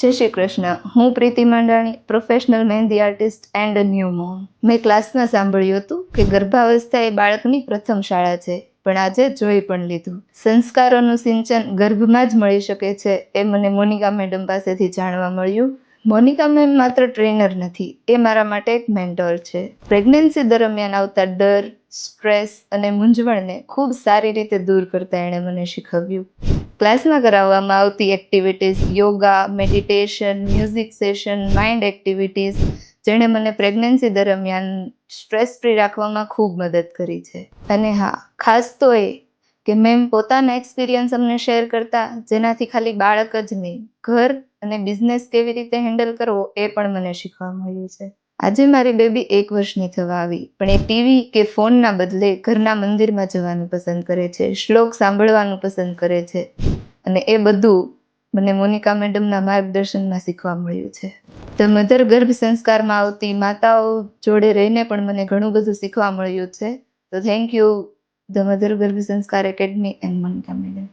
જય શ્રી કૃષ્ણ. હું Priti Mandani, professional mehndi artist and a new mom. મેં ક્લાસમાં સાંભળ્યું હતું કે ગર્ભાવસ્થા એ બાળકની પ્રથમ શાળા છે, પણ આજે જોઈ પણ લીધું. સંસ્કારોનું સિંચન ગર્ભમાં જ મળી શકે છે એ મને મોનિકા મેડમ પાસેથી જાણવા મળ્યું. મોનિકા મેમ માત્ર ટ્રેનર નથી, એ મારા માટે એક મેન્ટોર છે. પ્રેગ્નન્સી દરમિયાન આવતા ડર, સ્ટ્રેસ અને મૂંઝવણને ખૂબ સારી રીતે દૂર કરતા એણે મને શીખવ્યું. ક્લાસમાં કરાવવામાં આવતી activities, yoga, meditation, music session, mind activities, જેણે મને પ્રેગ્નન્સી દરમિયાન સ્ટ્રેસ ફ્રી રાખવામાં ખૂબ મદદ કરી છે. અને હા, ખાસ તો એ કે મેમ પોતાના એક્સપિરિયન્સ અમને શેર કરતા, જેનાથી ખાલી બાળક જ નહીં, ઘર અને બિઝનેસ કેવી રીતે હેન્ડલ કરવો એ પણ મને શીખવા મળ્યું છે. આજે મારી બેબી 1 વર્ષની થવા આવી, પણ એ ટીવી કે ફોનના બદલે ઘરના મંદિરમાં જવાનું પસંદ કરે છે, શ્લોક સાંભળવાનું પસંદ કરે છે, અને એ બધું મને મોનિકા મેડમના માર્ગદર્શનમાં શીખવા મળ્યું છે. ધ મધર ગર્ભ સંસ્કારમાં આવતી માતાઓ જોડે રહીને પણ મને ઘણું બધું શીખવા મળ્યું છે. તો થેન્ક યુ ધ મધર ગર્ભ સંસ્કાર એકેડમી એન્ડ મોનિકા મેડમ.